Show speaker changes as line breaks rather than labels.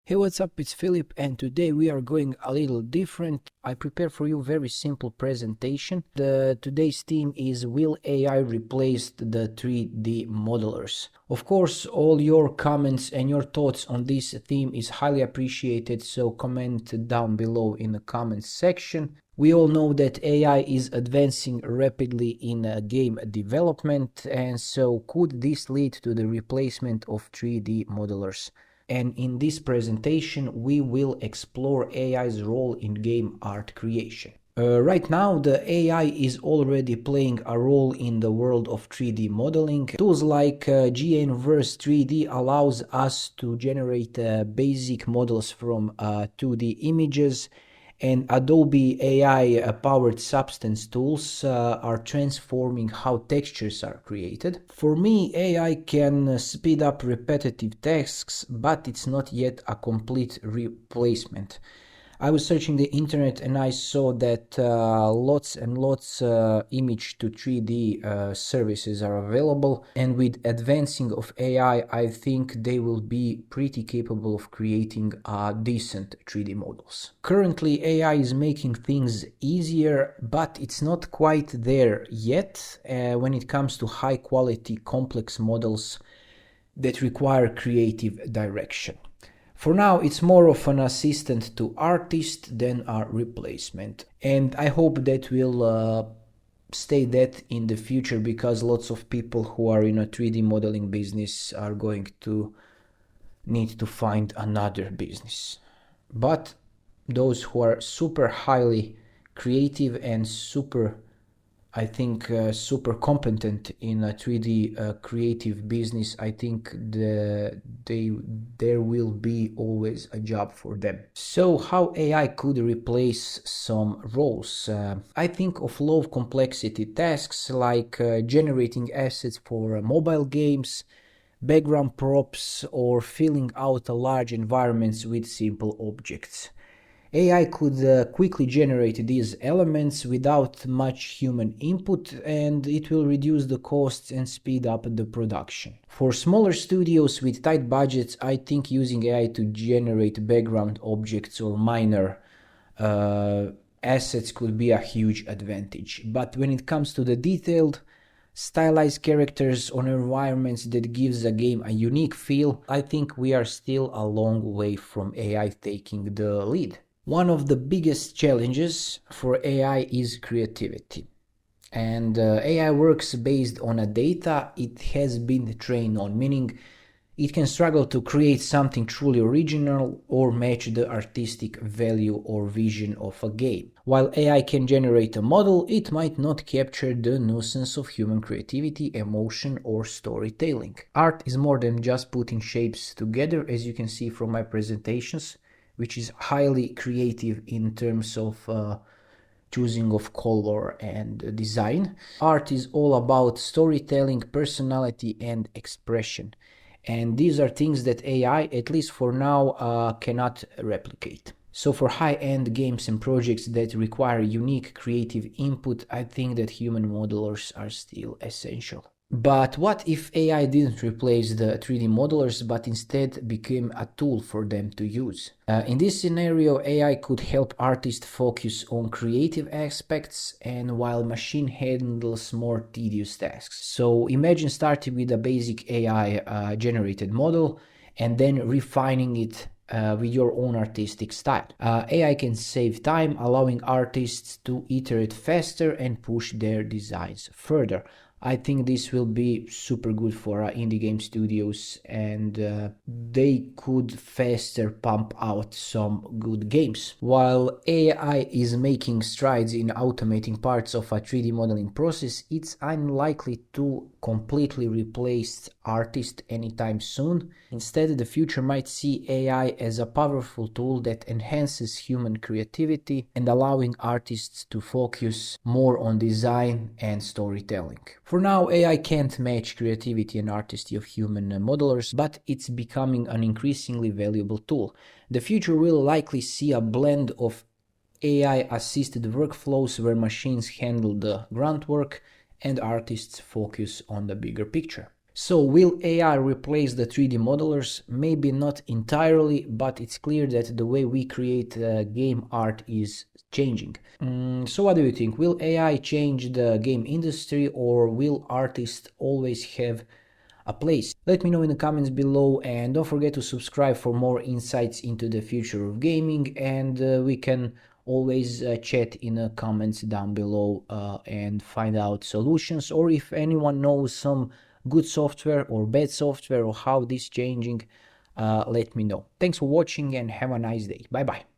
Hey, what's up? It's Philip, and today we are going a little different. I prepared for you a very simple presentation. Today's theme is Will AI replace the 3D modelers? Of course, all your comments and your thoughts on this theme is highly appreciated, so comment down below in the comments section. We all know that AI is advancing rapidly in game development, and so could this lead to the replacement of 3D modelers? And in this presentation, we will explore AI's role in game art creation. Right now, the AI is already playing a role in the world of 3D modeling. Tools like GNverse 3D allows us to generate basic models from 2D images, and Adobe AI-powered substance tools are transforming how textures are created. For me, AI can speed up repetitive tasks, but it's not yet a complete replacement. I was searching the internet and I saw that lots and lots image to 3D services are available, and with advancing of AI, I think they will be pretty capable of creating decent 3D models. Currently, AI is making things easier, but it's not quite there yet when it comes to high quality complex models that require creative direction. For now, it's more of an assistant to artists than a replacement. And I hope that will stay that in the future, because lots of people who are in a 3D modeling business are going to need to find another business. But those who are super highly creative and super competent in a 3D creative business, I think there will be always a job for them. So how AI could replace some roles? I think of low complexity tasks like generating assets for mobile games, background props, or filling out large environments with simple objects. AI could quickly generate these elements without much human input, and it will reduce the costs and speed up the production. For smaller studios with tight budgets, I think using AI to generate background objects or minor assets could be a huge advantage. But when it comes to the detailed, stylized characters or environments that gives a game a unique feel, I think we are still a long way from AI taking the lead. One of the biggest challenges for AI is creativity. And AI works based on a data it has been trained on, meaning it can struggle to create something truly original or match the artistic value or vision of a game. While AI can generate a model, it might not capture the nuisance of human creativity, emotion, or storytelling. Art is more than just putting shapes together, as you can see from my presentations, which is highly creative in terms of choosing of color and design. Art is all about storytelling, personality, and expression. And these are things that AI, at least for now, cannot replicate. So for high-end games and projects that require unique creative input, I think that human modelers are still essential. But what if AI didn't replace the 3D modelers, but instead became a tool for them to use? In this scenario, AI could help artists focus on creative aspects, and while machine handles more tedious tasks. So imagine starting with a basic AI generated model and then refining it with your own artistic style. AI can save time, allowing artists to iterate faster and push their designs further. I think this will be super good for indie game studios, and they could faster pump out some good games. While AI is making strides in automating parts of a 3D modeling process, it's unlikely to completely replace artists anytime soon. Instead, the future might see AI as a powerful tool that enhances human creativity and allowing artists to focus more on design and storytelling. For now, AI can't match creativity and artistry of human modelers, but it's becoming an increasingly valuable tool. The future will likely see a blend of AI-assisted workflows where machines handle the grunt work and artists focus on the bigger picture. So will AI replace the 3D modelers? Maybe not entirely, but it's clear that the way we create game art is changing. So what do you think? Will AI change the game industry, or will artists always have a place? Let me know in the comments below, and don't forget to subscribe for more insights into the future of gaming, and we can always chat in the comments down below and find out solutions, or if anyone knows some good software or bad software or how this changing, let me know. Thanks for watching and have a nice day. Bye bye.